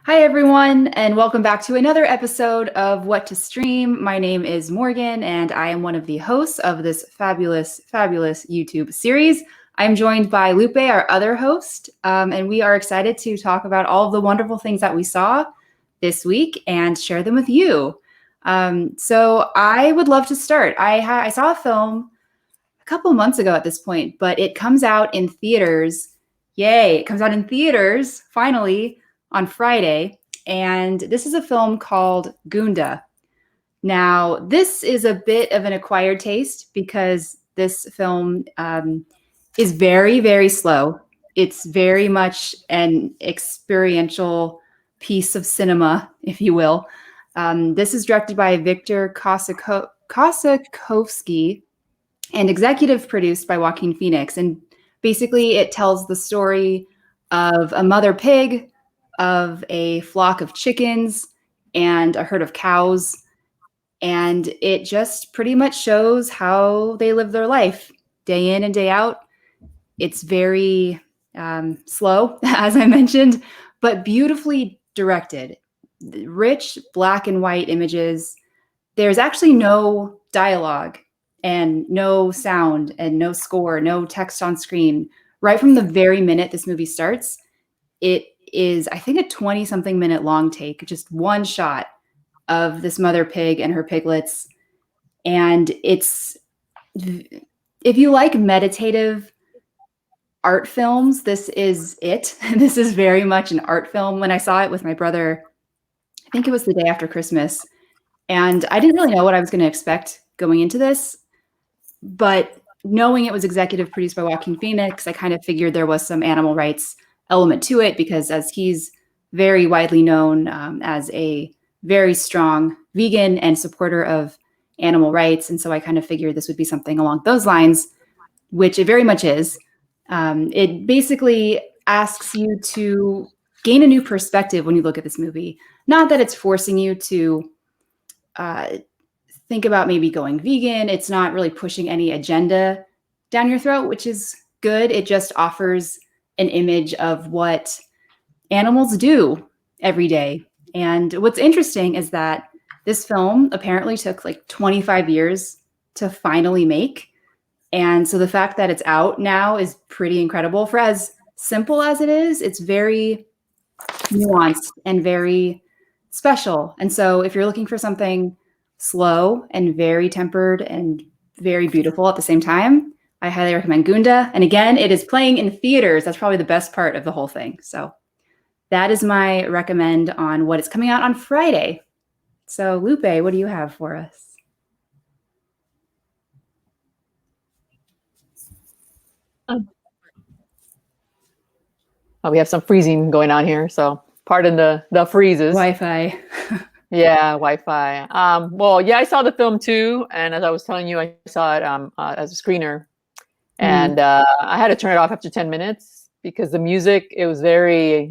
Hi, everyone, and welcome back to another episode of What to Stream. My name is Morgan, and I am one of the hosts of this fabulous YouTube series. I'm joined by Lupe, our other host, and we are excited to talk about all of the wonderful things that we saw this week and share them with you. So I would love to start. I saw a film a couple months ago at this point, but it comes out in theaters. Yay, it comes out in theaters, finally, on Friday, and this is a film called Gunda. Now, this is a bit of an acquired taste because this film is very slow. It's very much an experiential piece of cinema, if you will. This is directed by Victor Kossakovsky and executive produced by Joaquin Phoenix. And basically, it tells the story of a mother pig, of a flock of chickens, and a herd of cows. And it just pretty much shows how they live their life day in and day out. It's very slow, as I mentioned, but beautifully directed. Rich black and white images. There's actually no dialogue and no sound and no score, no text on screen. Right from the very minute this movie starts, it is, I think, a 20-something minute long take, just one shot of this mother pig and her piglets. And it's, if you like meditative art films, this is it. This is very much an art film. When I saw it with my brother, I think it was the day after Christmas, and I didn't really know what I was going to expect going into this. But knowing it was executive produced by Joaquin Phoenix, I kind of figured there was some animal rights element to it because as he's very widely known as a very strong vegan and supporter of animal rights. And so I kind of figured this would be something along those lines, which it very much is. It basically asks you to gain a new perspective when you look at this movie. Not that it's forcing you to think about maybe going vegan. It's not really pushing any agenda down your throat, which is good. It just offers an image of what animals do every day. And what's interesting is that this film apparently took like 25 years to finally make. And so the fact that it's out now is pretty incredible. For as simple as it is, it's very nuanced and very special. And so if you're looking for something slow and very tempered and very beautiful at the same time, I highly recommend Gunda. And again, it is playing in theaters. That's probably the best part of the whole thing. So that is my recommend on what is coming out on Friday. So Lupe, what do you have for us? We have some freezing going on here, so pardon the freezes. Wi-Fi. Yeah, Wi-Fi. Well, yeah, I saw the film too, and as I was telling you, I saw it as a screener, and I had to turn it off after 10 minutes because the music, it was very,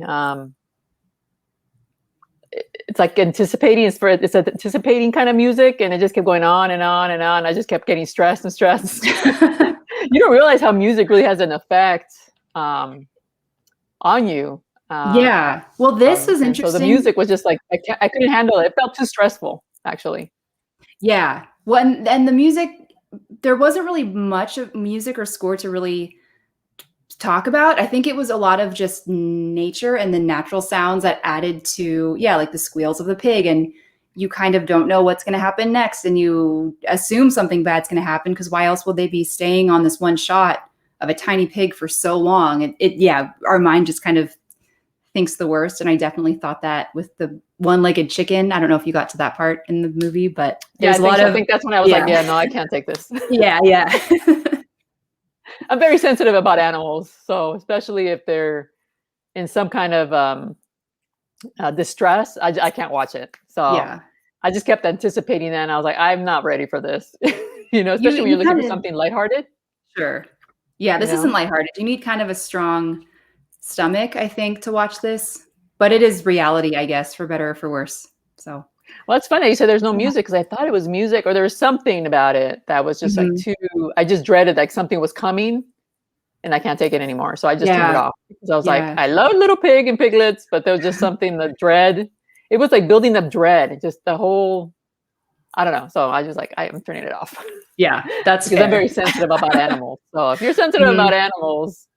it's like anticipating. It's an anticipating kind of music, and it just kept going on and on and on. I just kept getting stressed and stressed. You don't realize how music really has an effect on you. Yeah. Well, this was interesting. So the music was just like, I couldn't handle it. It felt too stressful, actually. Yeah. Well, and the music, there wasn't really much of music or score to really talk about. I think it was a lot of just nature and the natural sounds that added to, like the squeals of the pig. And you kind of don't know what's going to happen next. And you assume something bad's going to happen because why else would they be staying on this one shot of a tiny pig for so long? Our mind just kind of thinks the worst. And I definitely thought that with the one-legged chicken. I don't know if you got to that part in the movie, but there's I think that's when I was like, no, I can't take this. Yeah. I'm very sensitive about animals. So especially if they're in some kind of distress, I can't watch it. So I just kept anticipating that. And I was like, I'm not ready for this. Especially when you're looking for something lighthearted. Sure. Yeah, this isn't lighthearted. You need kind of a strong stomach, I think, to watch this. But it is reality, I guess, for better or for worse. So, well, it's funny you said there's no music because I thought it was music or there was something about it that was just like I just dreaded like something was coming. and I can't take it anymore. So I just turned it off because I was like, Yeah. I love Little Pig and Piglets, but there was just something, the dread. It was like building up dread, just the whole, I don't know. So I just like, I am turning it off. Yeah, that's because fair. I'm very sensitive about animals. So if you're sensitive about animals,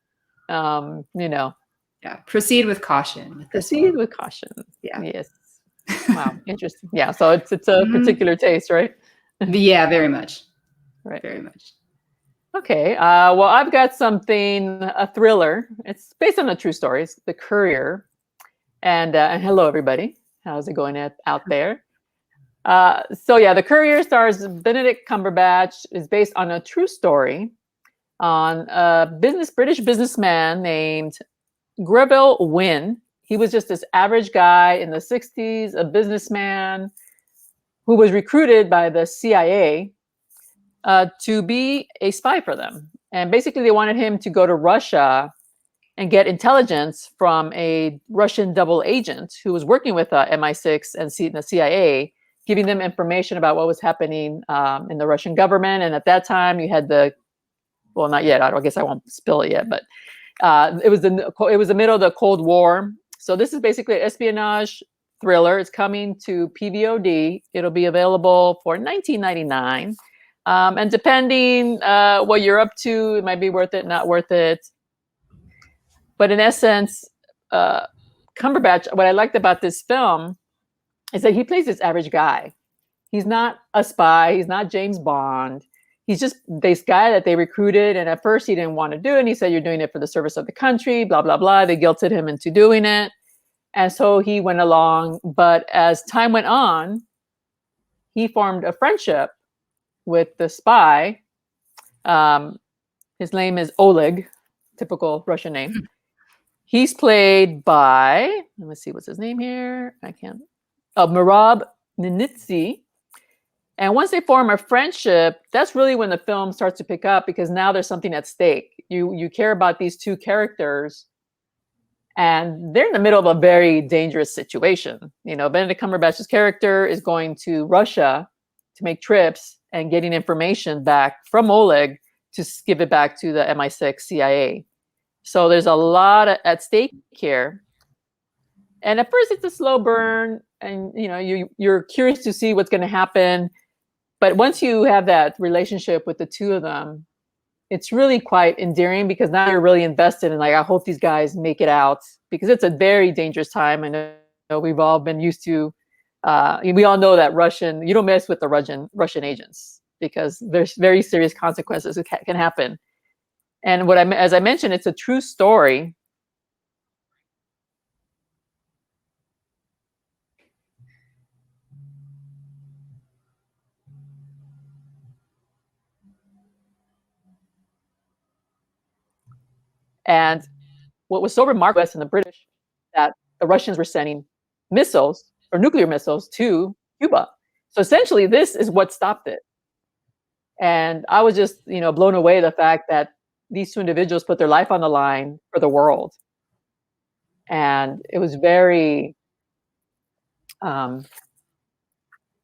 you know. Yeah, proceed with caution. Proceed with caution. Yeah. Yes. Wow, interesting. Yeah, so it's a particular taste, right? Yeah, very much. Right. Very much. Okay. Well, I've got something, a thriller. It's based on a true story. It's The Courier. And hello, everybody. How's it going out there? So yeah, The Courier stars Benedict Cumberbatch. Is based on a true story on a British businessman named Greville Wynne. He was just this average guy in the 60s, a businessman who was recruited by the CIA to be a spy for them. And basically they wanted him to go to Russia and get intelligence from a Russian double agent who was working with MI6 and the CIA, giving them information about what was happening in the Russian government. And at that time you had well, not yet, I guess I won't spill it yet, but it was the middle of the Cold War. So this is basically an espionage thriller. It's coming to PVOD. It'll be available for $19.99. And depending what you're up to, it might be worth it, not worth it. But in essence, Cumberbatch, what I liked about this film is that he plays this average guy. He's not a spy. He's not James Bond. He's just this guy that they recruited. And at first he didn't want to do it. And he said, you're doing it for the service of the country, blah, blah, blah. They guilted him into doing it. And so he went along. But as time went on, he formed a friendship with the spy. His name is Oleg, typical Russian name. He's played by, let me see, what's his name here? Merab Ninitsi. And once they form a friendship, that's really when the film starts to pick up, because now there's something at stake. You care about these two characters, and they're in the middle of a very dangerous situation. You know, Benedict Cumberbatch's character is going to Russia to make trips and getting information back from Oleg to give it back to the MI6 CIA. So there's a lot at stake here. And at first it's a slow burn, and you know, you're curious to see what's going to happen. But once you have that relationship with the two of them, it's really quite endearing, because now you're really invested in, like, I hope these guys make it out, because it's a very dangerous time. I know we've all been used to, we all know that you don't mess with the Russian agents, because there's very serious consequences that can happen. And as I mentioned, it's a true story. And what was so remarkable in the British, that the Russians were sending missiles or nuclear missiles to Cuba. So essentially, this is what stopped it. And I was just, blown away the fact that these two individuals put their life on the line for the world. And it was very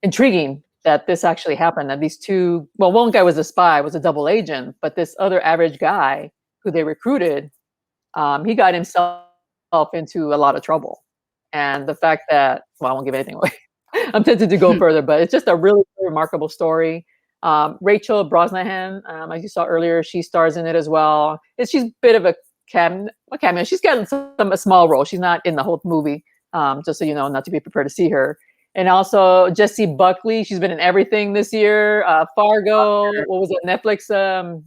intriguing that this actually happened. That these two, well, one guy was a spy, was a double agent, but this other average guy who they recruited, he got himself into a lot of trouble. And the fact that, well, I won't give anything away. I'm tempted to go further, but it's just a really remarkable story. Rachel Brosnahan, as you saw earlier, she stars in it as well. She's a bit of a cameo. She's got a small role. She's not in the whole movie, just so you know, not to be prepared to see her. And also Jessie Buckley, she's been in everything this year. Fargo, what was it, Netflix?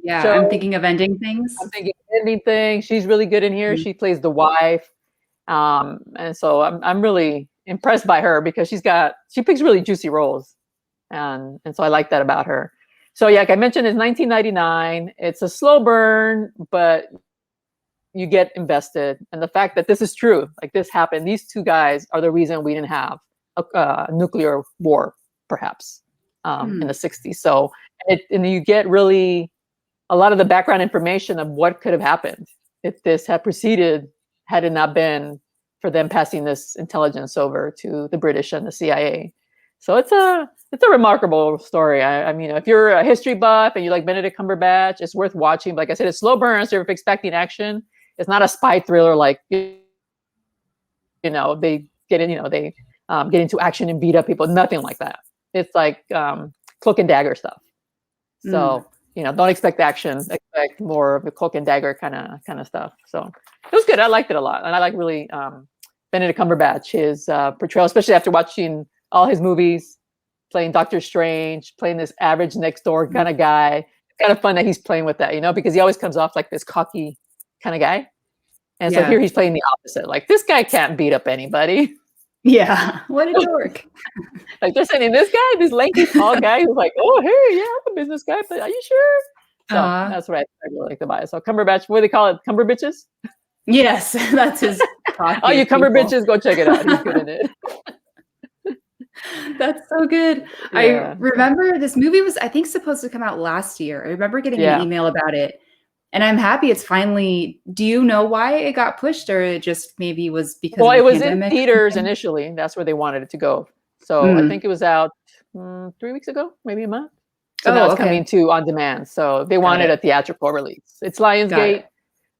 Yeah, show. I'm thinking of Ending Things. I'm thinking of Ending Things. She's really good in here. Mm-hmm. She plays the wife. And so I'm really impressed by her, because she picks really juicy roles. And so I like that about her. So yeah, like I mentioned, it's $19.99. It's a slow burn, but you get invested. And the fact that this is true, like this happened, these two guys are the reason we didn't have a nuclear war, perhaps, in the 60s. So, and you get really a lot of the background information of what could have happened if this had proceeded, had it not been for them passing this intelligence over to the British and the CIA. So it's a it's a remarkable story. I mean, if you're a history buff and you like Benedict Cumberbatch, it's worth watching. Like I said, it's slow burn, so if you're expecting action, it's not a spy thriller like they get in, they get into action and beat up people. Nothing like that. It's like cloak and dagger stuff. So don't expect action. Expect more of the cloak and dagger kind of stuff. So it was good. I liked it a lot, and I like really Benedict Cumberbatch, his portrayal, especially after watching all his movies, playing Doctor Strange, playing this average next door kind of guy. It's kind of fun that he's playing with that, because he always comes off like this cocky kind of guy. And so here he's playing the opposite. Like, this guy can't beat up anybody. Yeah, what a dork. Like, they're sending this guy, this lanky, tall guy who's like, oh, hey, yeah, I'm a business guy, but are you sure? So that's what I really like to buy. So Cumberbatch, what do they call it? Cumberbitches? Yes, that's his. Oh, you Cumberbitches, go check it out. He's good in it. That's so good. Yeah. I remember this movie was, I think, supposed to come out last year. I remember getting an email about it. And I'm happy it's finally. Do you know why it got pushed, or it just maybe was because? Well, it was in theaters initially. That's where they wanted it to go. So I think it was out 3 weeks ago, maybe a month. So now it's coming to on demand. So they wanted a theatrical release. It's Lionsgate.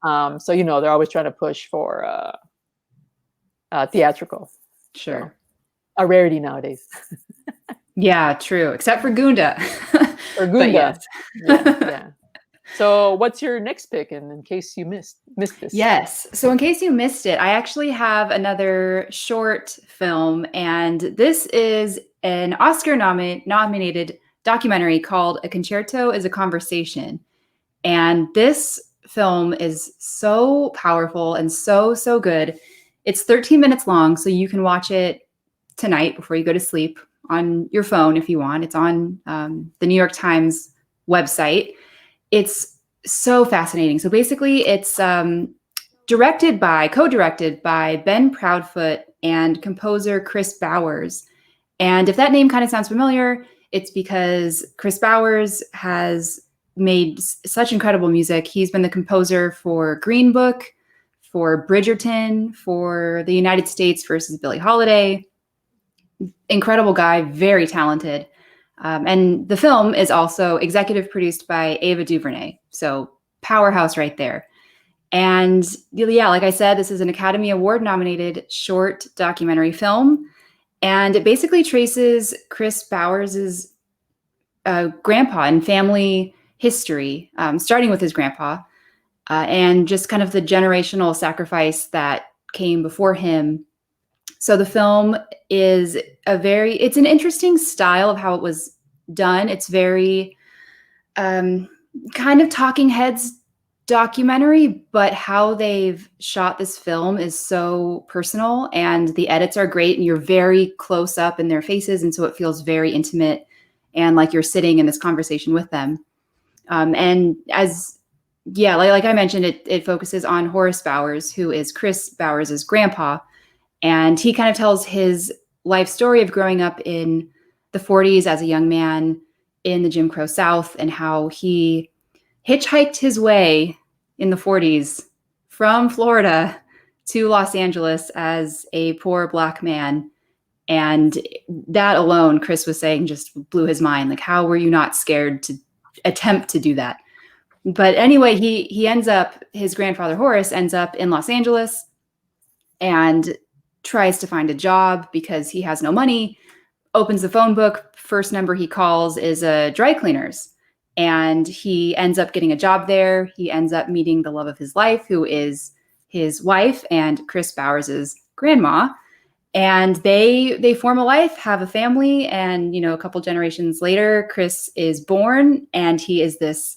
So they're always trying to push for theatrical. Sure. So, a rarity nowadays. Yeah, true. Except for Gunda. Or Gunda. Yes. Yeah. So what's your next pick in case you missed this? Yes. So in case you missed it, I actually have another short film, and this is an Oscar nominated documentary called A Concerto Is a Conversation. And this film is so powerful and so good. It's 13 minutes long, so you can watch it tonight before you go to sleep on your phone if you want. It's on the New York Times website. It's so fascinating. So basically it's co-directed by Ben Proudfoot and composer Chris Bowers. And if that name kind of sounds familiar, it's because Chris Bowers has made such incredible music. He's been the composer for Green Book, for Bridgerton, for The United States versus Billie Holiday. Incredible guy, very talented. And the film is also executive produced by Ava DuVernay. So powerhouse right there. And like I said, this is an Academy Award nominated short documentary film. And it basically traces Chris Bowers's grandpa and family history, starting with his grandpa, and just kind of the generational sacrifice that came before him. So the film is it's an interesting style of how it was done. It's very kind of talking heads documentary, but how they've shot this film is so personal, and the edits are great, and you're very close up in their faces. And so it feels very intimate and like you're sitting in this conversation with them. And like I mentioned, it focuses on Horace Bowers, who is Chris Bowers' grandpa. And he kind of tells his life story of growing up in the 40s as a young man in the Jim Crow South, and how he hitchhiked his way in the 40s from Florida to Los Angeles as a poor Black man. And that alone, Chris was saying, just blew his mind. Like, how were you not scared to attempt to do that? But anyway, his grandfather Horace ends up in Los Angeles and tries to find a job because he has no money, opens the phone book. First number he calls is a dry cleaner's, and he ends up getting a job there. He ends up meeting the love of his life, who is his wife and Chris Bowers' grandma. And they form a life, have a family, and a couple generations later, Chris is born, and he is this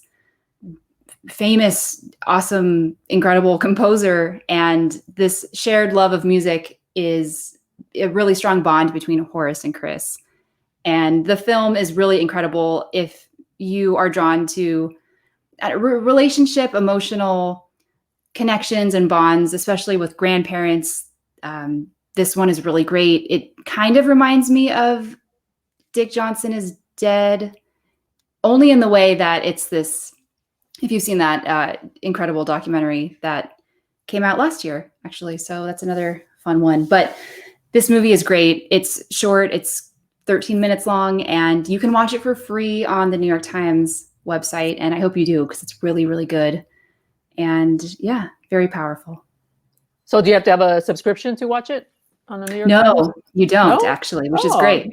famous, awesome, incredible composer. And this shared love of music is a really strong bond between Horace and Chris. And the film is really incredible if you are drawn to relationship, emotional connections and bonds, especially with grandparents. This one is really great. It kind of reminds me of Dick Johnson Is Dead, only in the way that it's this, if you've seen that incredible documentary that came out last year, actually. So that's another fun one. But this movie is great. It's short. It's 13 minutes long, and you can watch it for free on the New York Times website. And I hope you do, because it's really, really good. And yeah, very powerful. So do you have to have a subscription to watch it on the New York Times? No, you don't actually, which is great.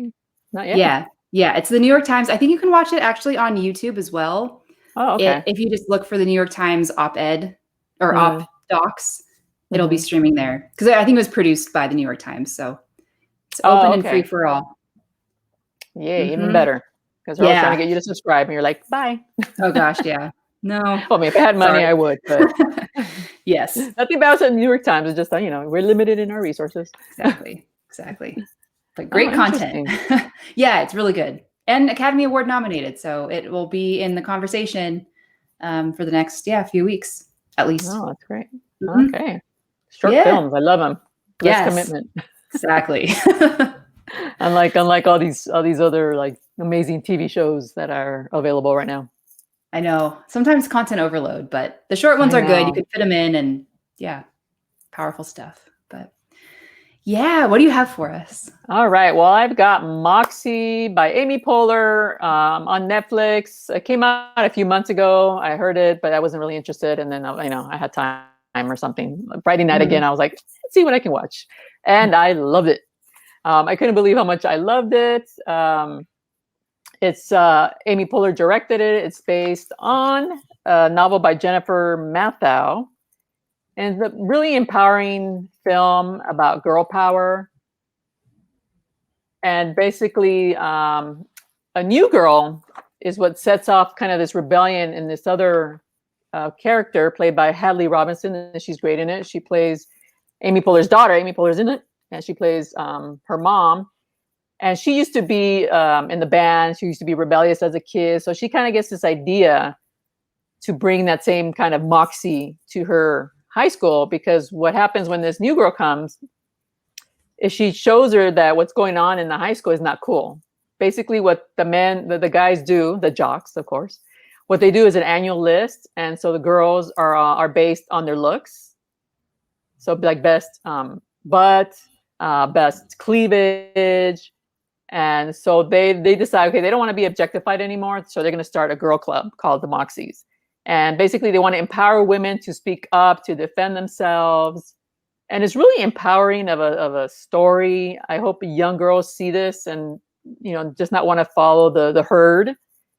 Not yet. Yeah. Yeah. It's the New York Times. I think you can watch it actually on YouTube as well. Oh, okay. If you just look for the New York Times op-ed or op docs, it'll be streaming there. Because I think it was produced by the New York Times. So it's open and free for all. Yeah, even better. Because they're always trying to get you to subscribe and you're like, bye. Oh gosh, yeah. No. Well, I mean, if I had money, I would. But yes. Nothing bad about the New York Times. It's just, we're limited in our resources. Exactly. But great content. Yeah, it's really good. And Academy Award nominated. So it will be in the conversation for the next, few weeks, at least. Oh, that's great. Okay. Short films. I love them. Less commitment. Exactly. Unlike all these other like amazing TV shows that are available right now. I know. Sometimes content overload, but the short ones are good. You can fit them in, and powerful stuff. But what do you have for us? All right. Well, I've got Moxie by Amy Poehler on Netflix. It came out a few months ago. I heard it, but I wasn't really interested. And then I had time or something. Friday night again, I was like, let's see what I can watch, and I loved it. I couldn't believe how much I loved it. It's Amy Poehler directed it. It's based on a novel by Jennifer Mathau. And it's a really empowering film about girl power. And basically, a new girl is what sets off kind of this rebellion in this other character played by Hadley Robinson. And she's great in it. She plays Amy Poehler's daughter. Amy Poehler's in it. And she plays her mom. And she used to be in the band. She used to be rebellious as a kid. So she kind of gets this idea to bring that same kind of moxie to her high school, because what happens when this new girl comes is she shows her that what's going on in the high school is not cool. Basically what the guys do, the jocks, of course, what they do is an annual list. And so the girls are based on their looks. So like best butt, best cleavage. And so they decide, okay, they don't want to be objectified anymore. So they're going to start a girl club called the Moxies. And basically they want to empower women to speak up, to defend themselves. And it's really empowering of a story. I hope young girls see this and, just not want to follow the herd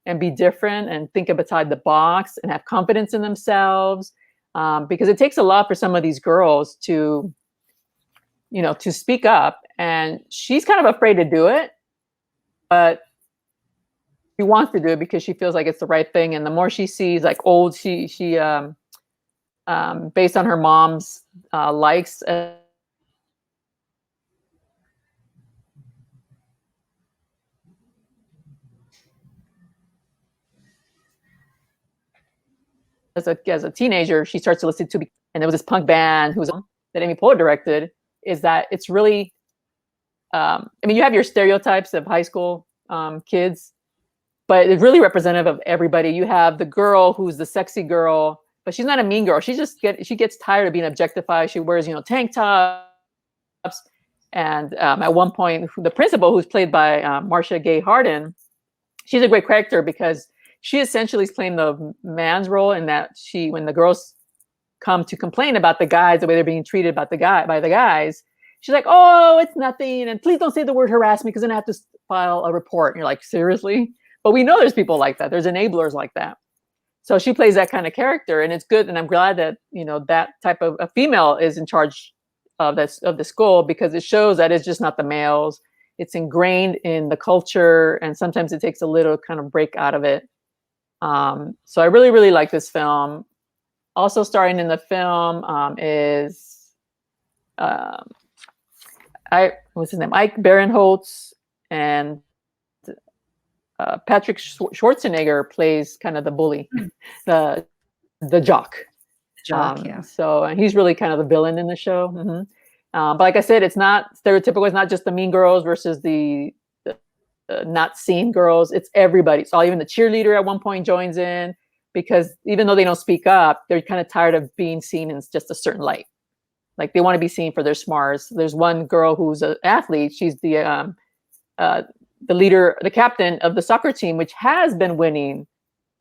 and be different and think outside the box and have confidence in themselves. Because it takes a lot for some of these girls to speak up. And she's kind of afraid to do it, but she wants to do it because she feels like it's the right thing. And the more she sees, like she based on her mom's likes. As a teenager, she starts to listen to, and there was this punk band that Amy Poehler directed. Is that it's really, you have your stereotypes of high school kids, but it's really representative of everybody. You have the girl who's the sexy girl, but she's not a mean girl. She gets tired of being objectified. She wears, tank tops. And at one point, the principal, who's played by Marcia Gay Harden, she's a great character because she essentially is playing the man's role in that when the girls come to complain about the guys, the way they're being treated by the guys, she's like, oh, it's nothing. And please don't say the word harass me because then I have to file a report. And you're like, seriously? But we know there's people like that. There's enablers like that. So she plays that kind of character, and it's good. And I'm glad that, that type of a female is in charge of the school, because it shows that it's just not the males. It's ingrained in the culture. And sometimes it takes a little kind of break out of it. So I really, really like this film. Also starring in the film is what's his name? Ike Barinholtz, and Patrick Schwarzenegger plays kind of the bully, the jock. Yeah. So he's really kind of the villain in the show. Mm-hmm. But like I said, it's not stereotypical. It's not just the mean girls versus the not seen girls. It's everybody. So even the cheerleader at one point joins in, because even though they don't speak up, they're kind of tired of being seen in just a certain light. Like they want to be seen for their smarts. There's one girl who's an athlete. She's the the leader, the captain of the soccer team, which has been winning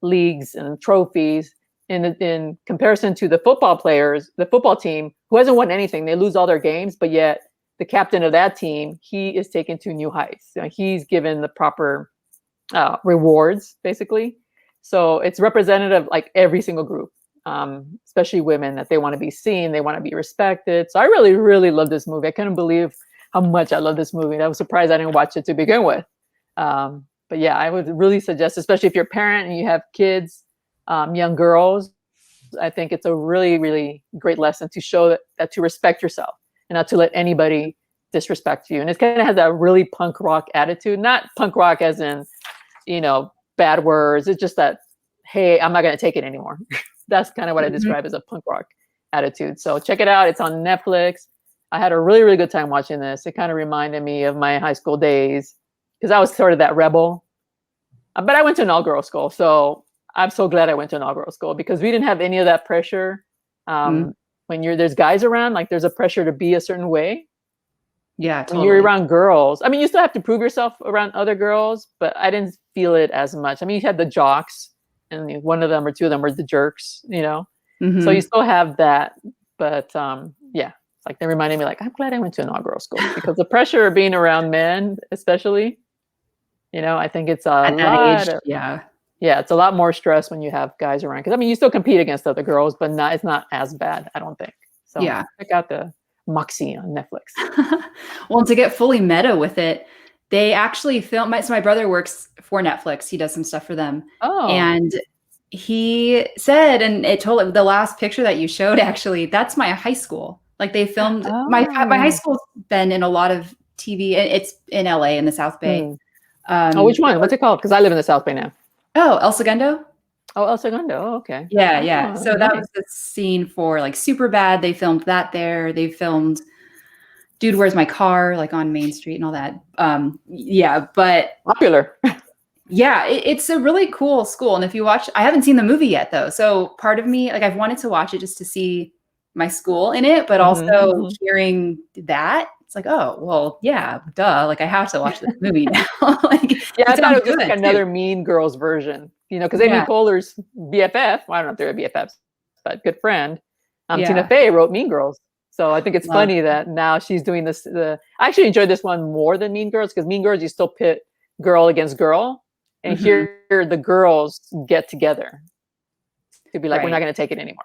leagues and trophies in comparison to the football players, the football team, who hasn't won anything. They lose all their games, but yet the captain of that team, he is taken to new heights. He's given the proper rewards, basically. So it's representative, like every single group, especially women, that they want to be seen, they want to be respected. So I really, really love this movie. I couldn't believe how much I love this movie. I was surprised I didn't watch it to begin with. But yeah, I would really suggest, especially if you're a parent and you have kids, young girls, I think it's a really, really great lesson to show that to respect yourself and not to let anybody disrespect you. And it kind of has that really punk rock attitude, not punk rock as in, bad words. It's just that, hey, I'm not going to take it anymore. That's kind of what I describe as a punk rock attitude. So check it out. It's on Netflix. I had a really, really good time watching this. It kind of reminded me of my high school days because I was sort of that rebel. But I went to an all-girls school. So I'm so glad I went to an all-girls school because we didn't have any of that pressure. When there's guys around, like there's a pressure to be a certain way. Yeah, totally. When you're around girls, I mean, you still have to prove yourself around other girls, but I didn't feel it as much. I mean, you had the jocks, and one of them or two of them were the jerks, So you still have that, but yeah, it's like they reminded me, like, I'm glad I went to an all-girls school because the pressure of being around men, especially, I think it's at that age, yeah, it's a lot more stress when you have guys around. Because I mean, you still compete against other girls, but it's not as bad, I don't think. So check out the Moxie on Netflix. Well, to get fully meta with it, they actually film. So my brother works for Netflix. He does some stuff for them. Oh. And he said, and it totally, the last picture that you showed, actually, that's my high school. Like they filmed, my high school's been in a lot of TV. It's in LA in the South Bay. Which one? What's it called? Because I live in the South Bay now. Oh, El Segundo. Oh, El Segundo. Oh, okay. Yeah. So that was the scene for like Superbad. They filmed that there. They filmed Dude, Where's My Car? Like on Main Street and all that. But popular. Yeah, it's a really cool school. And if you watch, I haven't seen the movie yet though. So part of me, like I've wanted to watch it just to see my school in it, but also hearing that, it's like, oh, well, yeah, duh. Like I have to watch this movie now. Like, I thought it was just like another Mean Girls version, because Amy Poehler's BFF, well, I don't know if they're BFFs, but good friend, Tina Fey wrote Mean Girls. So I think it's funny that now she's doing this. I actually enjoyed this one more than Mean Girls because Mean Girls, you still pit girl against girl. And here the girls get together to be like, we're not going to take it anymure.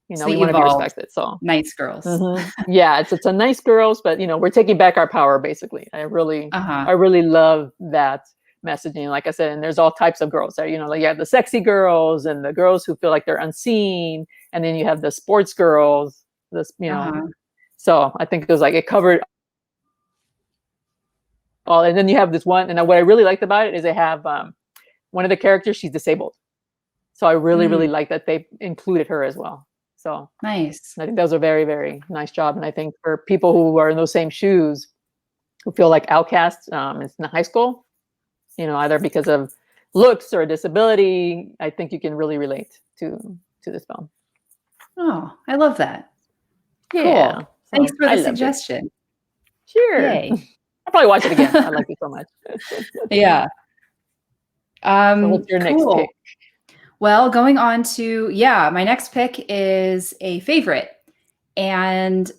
We want to be respected. So nice girls. Yeah, it's a nice girls, but we're taking back our power. Basically, I really love that messaging. Like I said, and there's all types of girls there. Like you have the sexy girls and the girls who feel like they're unseen, and then you have the sports girls. So I think it was like it covered all. And then you have this one, and what I really liked about it is they have one of the characters, she's disabled. So I really, really like that they included her as well. So nice. I think that was a very, very nice job. And I think for people who are in those same shoes, who feel like outcasts in high school, either because of looks or disability, I think you can really relate to this film. Oh, I love that. Yeah. Cool. Thanks for the suggestion. Sure. Yay. I'll probably watch it again. I like it so much. Yeah. So what's your next pick? Well, going on to, my next pick is a favorite. And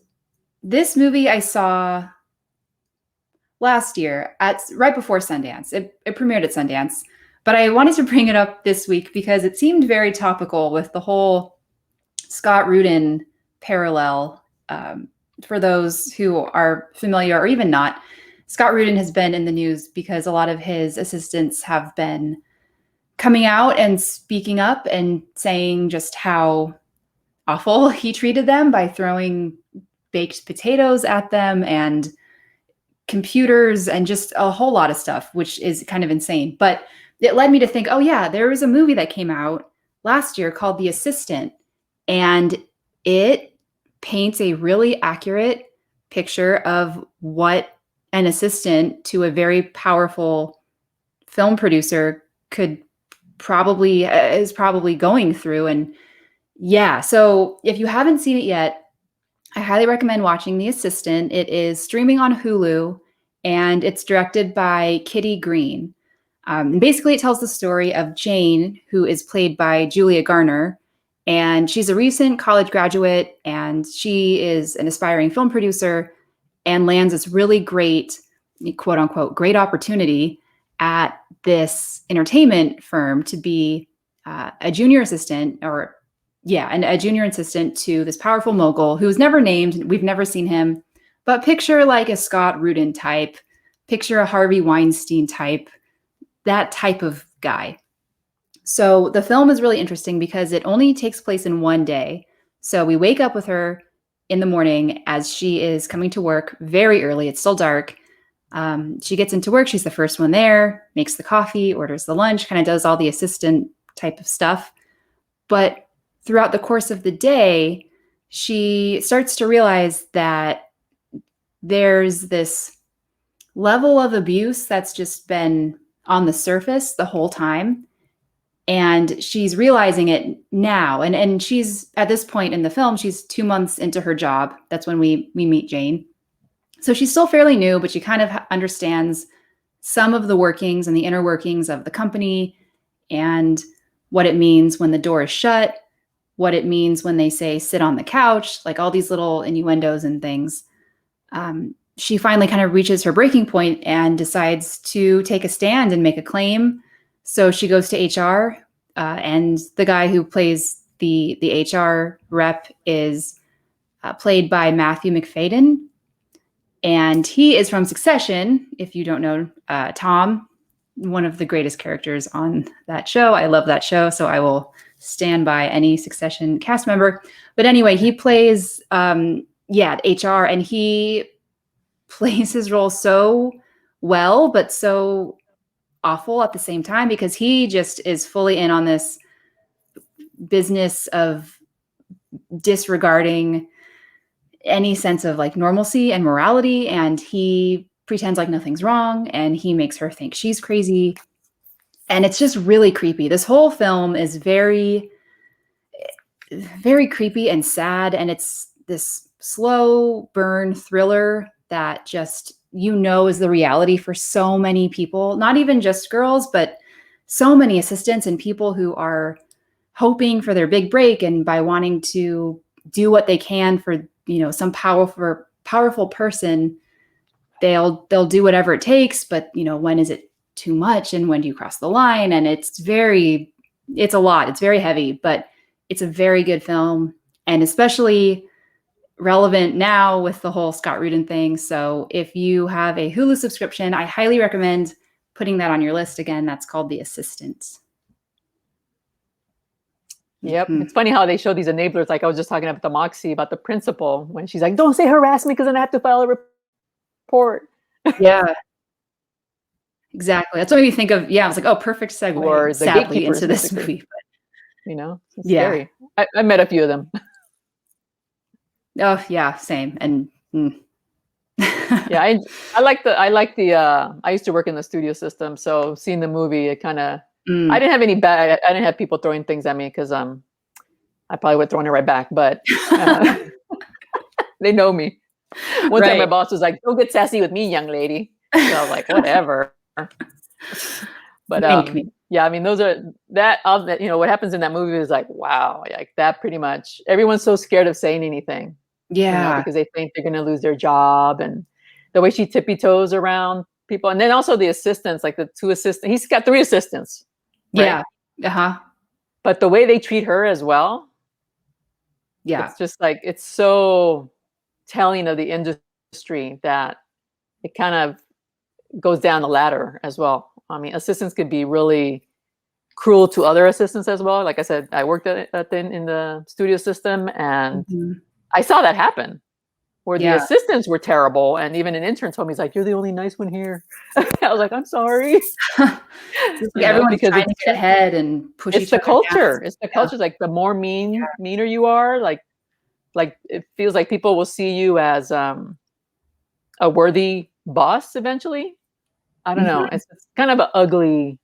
this movie I saw last year right before Sundance. It premiered at Sundance, but I wanted to bring it up this week because it seemed very topical with the whole Scott Rudin parallel. For those who are familiar or even not, Scott Rudin has been in the news because a lot of his assistants have been coming out and speaking up and saying just how awful he treated them by throwing baked potatoes at them and computers and just a whole lot of stuff, which is kind of insane. But it led me to think, oh yeah, there was a movie that came out last year called The Assistant, and it paints a really accurate picture of what an assistant to a very powerful film producer is probably going through. And so if you haven't seen it yet, I highly recommend watching The Assistant. It is streaming on Hulu, and it's directed by Kitty Green. Basically, it tells the story of Jane, who is played by Julia Garner, and she's a recent college graduate, and she is an aspiring film producer and lands this really great, quote unquote, great opportunity at this entertainment firm to be a junior assistant a junior assistant to this powerful mogul who's never named. We've never seen him, but picture like a Scott Rudin type, picture a Harvey Weinstein type, that type of guy. So the film is really interesting because it only takes place in one day. So we wake up with her in the morning as she is coming to work very early. It's still dark. She gets into work. She's the first one there, makes the coffee, orders the lunch, kind of does all the assistant type of stuff. But throughout the course of the day, she starts to realize that there's this level of abuse that's just been on the surface the whole time. And she's realizing it now. And she's at this point in the film, she's 2 months into her job. That's when we meet Jane. So she's still fairly new, but she kind of understands some of the workings and the inner workings of the company and what it means when the door is shut, what it means when they say sit on the couch, like all these little innuendos and things. She finally kind of reaches her breaking point and decides to take a stand and make a claim. So she goes to HR, and the guy who plays the HR rep is played by Matthew McFadden. And he is from Succession, if you don't know Tom, one of the greatest characters on that show. I love that show, so I will stand by any Succession cast member. But anyway, he plays, HR, and he plays his role so well, but so awful at the same time, because he just is fully in on this business of disregarding any sense of like normalcy and morality, and he pretends like nothing's wrong, and he makes her think she's crazy, and it's just really creepy. This whole film is very, very creepy and sad, and it's this slow burn thriller that just, is the reality for so many people, not even just girls, but so many assistants and people who are hoping for their big break, and by wanting to do what they can for, some powerful person, they'll do whatever it takes. But, when is it too much, and when do you cross the line? And it's a lot. It's very heavy, but it's a very good film, and especially relevant now with the whole Scott Rudin thing. So if you have a Hulu subscription, I highly recommend putting that on your list. Again, that's called The Assistant. Yep. Mm-hmm. It's funny how they show these enablers. Like I was just talking about the Moxie, about the principal, when she's like, don't say harass me because then I have to file a report. Yeah. Exactly. That's what made me think of, I was like, oh, perfect segue, or sadly, into this movie. But, it's scary. I met a few of them. Oh yeah, same. And I used to work in the studio system, so seeing the movie, it kind of, I didn't have people throwing things at me because I probably would have thrown it right back, but they know me. One time my boss was like, don't get sassy with me, young lady. So I was like, whatever. But those are what happens in that movie is like, wow, like that pretty much, everyone's so scared of saying anything. Yeah. Because they think they're going to lose their job, and the way she tippy toes around people. And then also the assistants, like the 2 assistants, he's got 3 assistants. Right? Yeah. Uh-huh. But the way they treat her as well. Yeah. It's just like, it's so telling of the industry that it kind of goes down the ladder as well. I mean, assistants could be really cruel to other assistants as well. Like I said, I worked in the studio system, and I saw that happen, where the assistants were terrible, and even an intern told me, he's like, "You're the only nice one here." I was like, "I'm sorry." Everyone's trying to get ahead and push. It's the culture. It's the culture. Like the more meaner you are, like it feels like people will see you as a worthy boss eventually. I don't know. It's kind of an ugly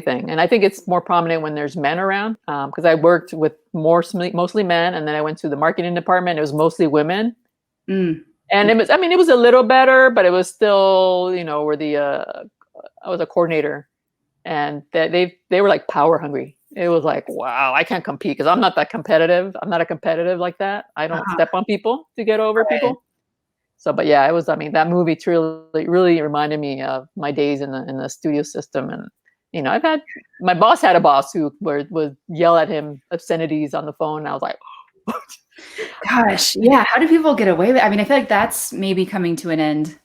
thing. And I think it's more prominent when there's men around, because I worked with mostly men, and then I went to the marketing department. It was mostly women. And And it was, I mean, it was a little better, but it was still, you know, I was a coordinator, and that they were like power hungry. It was like, wow, I can't compete because I'm not that competitive. I'm not a competitive like that. I don't step on people to get over people. So, but yeah, it was. I mean, that movie really reminded me of my days in the studio system. And you know, my boss had a boss who would yell at him obscenities on the phone. And I was like, gosh, yeah. How do people get away with? I mean, I feel like that's maybe coming to an end.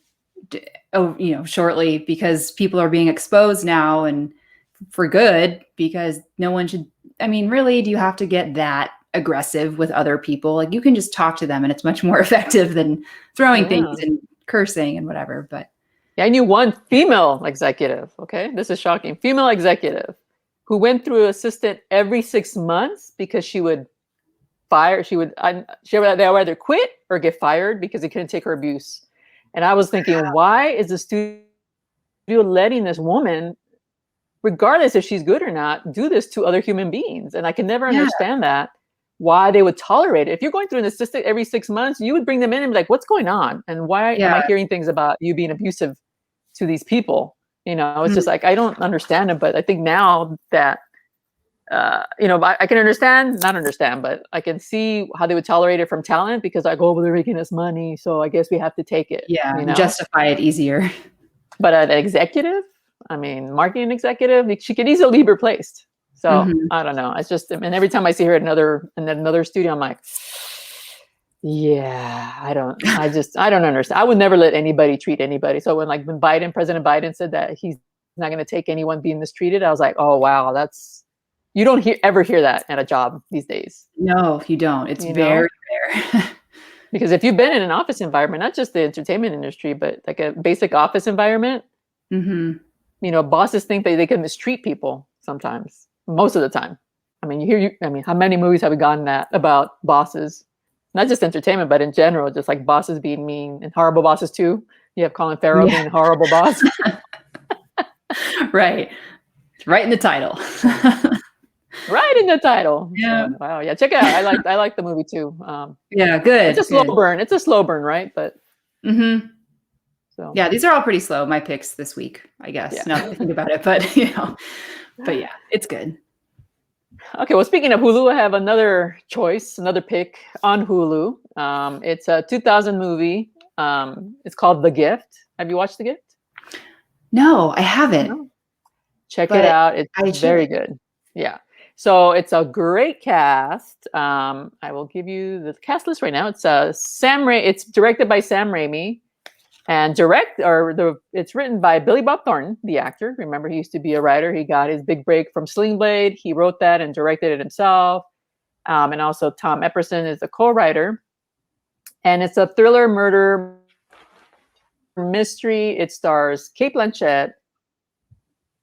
Shortly, because people are being exposed now, and for good, because no one should. I mean, really, do you have to get that aggressive with other people? Like, you can just talk to them, and it's much more effective than throwing things and cursing and whatever. But yeah, I knew one female executive. Okay, this is shocking. Female executive who went through an assistant every 6 months because she would fire. They would either quit or get fired because they couldn't take her abuse. And I was thinking, why is the studio letting this woman, regardless if she's good or not, do this to other human beings? And I can never understand that, why they would tolerate it. If you're going through an assistant every 6 months, you would bring them in and be like, what's going on? And why am I hearing things about you being abusive to these people? You know, it's just like, I don't understand it. But I think now that, you know, I can not understand, but I can see how they would tolerate it from talent, because I go, well, they're making us money, so I guess we have to take it. Yeah, you know? justify it easier. But an executive, I mean, marketing executive, she could easily be replaced. So I don't know. It's just, and every time I see her at another studio, I'm like, yeah, I don't understand. I would never let anybody treat anybody. So when President Biden said that he's not going to take anyone being mistreated, I was like, oh wow, you don't ever hear that at a job these days. No, you don't. It's very rare. Because if you've been in an office environment, not just the entertainment industry, but like a basic office environment, you know, bosses think that they can mistreat people sometimes, most of the time. I mean, how many movies have we gotten at about bosses? Not just entertainment, but in general, just like bosses being mean, and Horrible Bosses too. You have Colin Farrell being a horrible boss. Right. Right in the title. Right in the title. Yeah. So, wow. Yeah. Check it out. I like the movie too. Yeah. Good. It's a slow burn. It's a slow burn, right? But. So. Yeah, these are all pretty slow. My picks this week, I guess. Yeah. Now that I think about it, but but yeah, it's good. Okay. Well, speaking of Hulu, I have another pick on Hulu. It's a 2000 movie. It's called The Gift. Have you watched The Gift? No, I haven't. No. Check it out. It's very good. Yeah. So it's a great cast. I will give you the cast list right now. It's It's directed by Sam Raimi, and it's written by Billy Bob Thornton, the actor. Remember, he used to be a writer. He got his big break from Sling Blade. He wrote that and directed it himself. And also Tom Epperson is the co-writer. And it's a thriller murder mystery. It stars Cate Blanchett,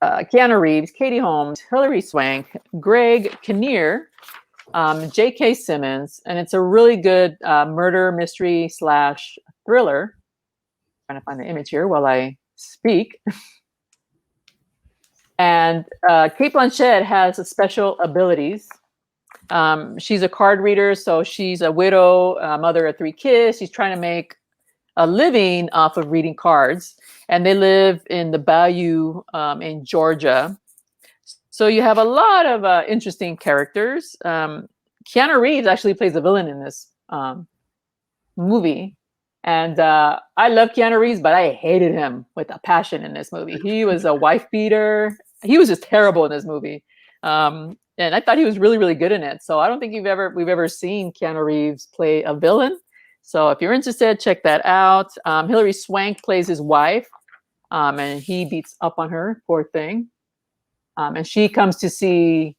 Keanu Reeves, Katie Holmes, Hilary Swank, Greg Kinnear, J.K. Simmons, and it's a really good murder mystery / thriller. I'm trying to find the image here while I speak. And Cate Blanchett has special abilities. She's a card reader, so she's a widow, mother of 3 kids. She's trying to make a living off of reading cards, and they live in the bayou in Georgia. So you have a lot of interesting characters. Keanu Reeves actually plays the villain in this movie, and I love Keanu Reeves, but I hated him with a passion in this movie. He was a wife beater. He was just terrible in this movie, and I thought he was really, really good in it. So I don't think we've ever seen Keanu Reeves play a villain. So if you're interested, check that out. Hilary Swank plays his wife, and he beats up on her, poor thing. And she comes to see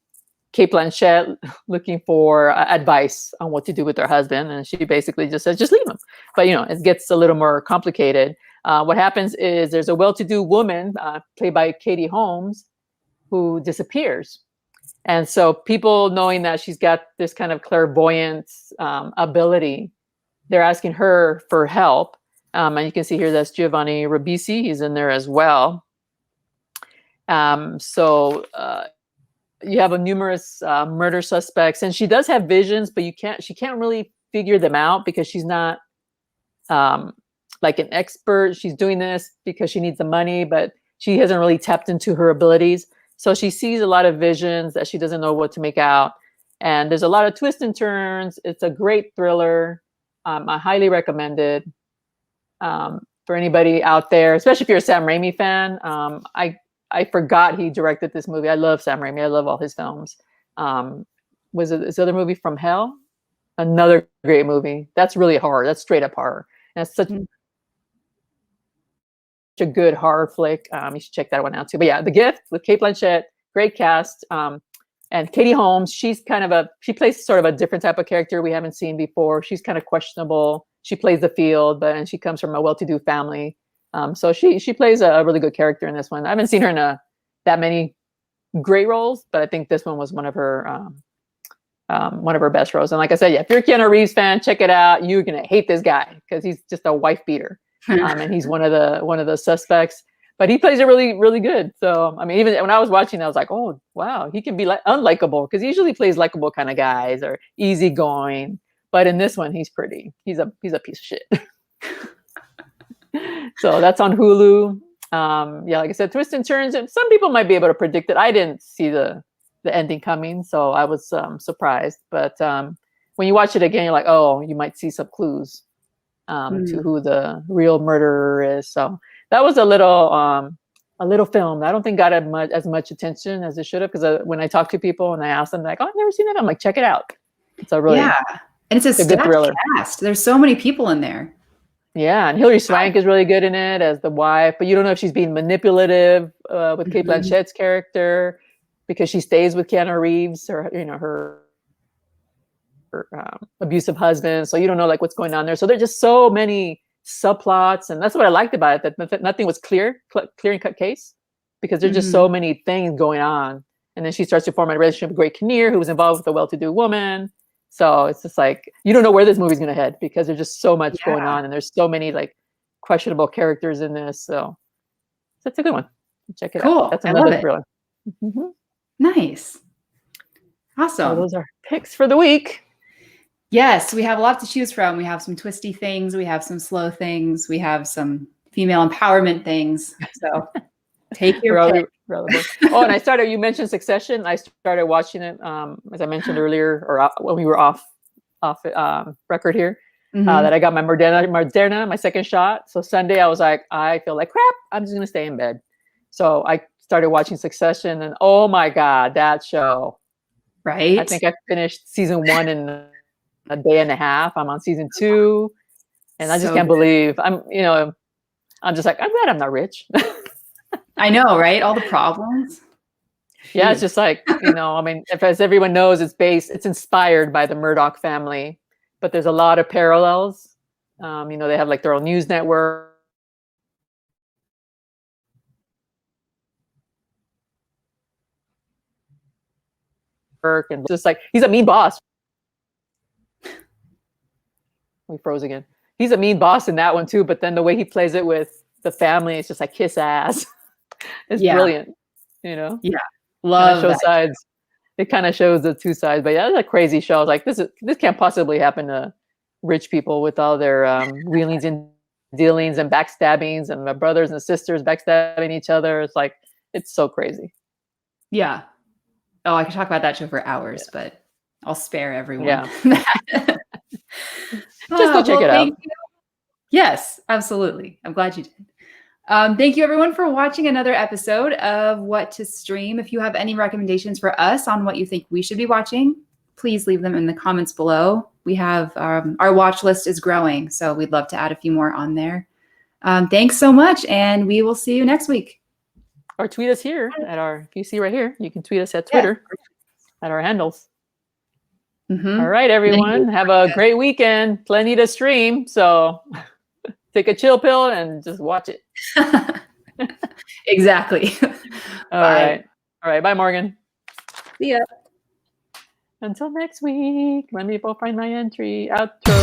Cate Blanchett looking for advice on what to do with her husband. And she basically just says, just leave him. But, it gets a little more complicated. What happens is there's a well-to-do woman, played by Katie Holmes, who disappears. And so people, knowing that she's got this kind of clairvoyant ability, they're asking her for help. And you can see here that's Giovanni Ribisi. He's in there as well. So you have numerous murder suspects, and she does have visions, but she can't really figure them out because she's not like an expert. She's doing this because she needs the money, but she hasn't really tapped into her abilities. So she sees a lot of visions that she doesn't know what to make out. And there's a lot of twists and turns. It's a great thriller. I highly recommend it for anybody out there, especially if you're a Sam Raimi fan. I forgot he directed this movie. I love Sam Raimi. I love all his films. Was it this other movie, From Hell? Another great movie. That's really horror. That's straight up horror. And it's such a good horror flick. You should check that one out too. But yeah, The Gift with Cate Blanchett, great cast. And Katie Holmes, she plays sort of a different type of character we haven't seen before. She's kind of questionable. She plays the field, and she comes from a well-to-do family. So she plays a really good character in this one. I haven't seen her in that many great roles, but I think this one was one of her best roles. And like I said, yeah, if you're a Keanu Reeves fan, check it out. You're gonna hate this guy because he's just a wife beater, and he's one of the suspects. But he plays it really, really good. So I mean, even when I was watching, I was like, oh wow, he can be unlikable, because he usually plays likable kind of guys or easygoing. But in this one, he's pretty. He's a piece of shit. So that's on Hulu. Yeah, like I said, twists and turns. And some people might be able to predict it. I didn't see the ending coming, so I was surprised. But when you watch it again, you're like, oh, you might see some clues to who the real murderer is. So that was a little film. I don't think got as much attention as it should have, because when I talk to people and I ask them, like, oh, I've never seen that. I'm like, check it out. It's a really and it's a good thriller. Cast. There's so many people in there. Yeah, and Hilary Swank is really good in it as the wife, but you don't know if she's being manipulative with Cate Blanchett's character, because she stays with Keanu Reeves, or her abusive husband. So you don't know like what's going on there. So there's just so many subplots, and that's what I liked about it. That nothing was clear and cut case, because there's just so many things going on. And then she starts to form a relationship with Greg Kinnear, who was involved with a well-to-do woman. So it's just like, you don't know where this movie's going to head, because there's just so much going on, and there's so many like questionable characters in this. So that's a good one. Check it out. That's another thriller. Nice. Awesome. So those are picks for the week. Yes, we have a lot to choose from. We have some twisty things. We have some slow things. We have some female empowerment things. So take your pick. Oh, and you mentioned Succession. I started watching it, as I mentioned earlier, or when we were off record here, that I got my Moderna, my second shot. So Sunday I was like, I feel like crap. I'm just going to stay in bed. So I started watching Succession, and oh my God, that show. Right. I think I finished season 1 in a day and a half. I'm on season 2, and I just can't believe I'm just like, I'm glad I'm not rich. I know, right? All the problems. Yeah, it's just like, I mean, as everyone knows, it's inspired by the Murdoch family, but there's a lot of parallels. They have like their own news network. And just like, he's a mean boss. We froze again. He's a mean boss in that one too, but then the way he plays it with the family, it's just like kiss ass. It's brilliant, Yeah. Love that. Sides. It kind of shows the two sides, but yeah, it's a crazy show. Like this can't possibly happen to rich people with all their wheelings and dealings and backstabbings, and my brothers and sisters backstabbing each other. It's like, it's so crazy. Yeah. Oh, I could talk about that show for hours, but I'll spare everyone. Yeah. Just go check it out. Yes, absolutely. I'm glad you did. Thank you everyone for watching another episode of What to Stream. If you have any recommendations for us on what you think we should be watching, please leave them in the comments below. We have our watch list is growing, so we'd love to add a few more on there. Thanks so much, and we will see you next week. Or tweet us here if you see right here, you can tweet us at Twitter at our handles. All right, everyone, have a great weekend. Plenty to stream, so take a chill pill and just watch it. Exactly. All right. Bye, Morgan. See ya. Until next week. Let me go find my entry. Outro.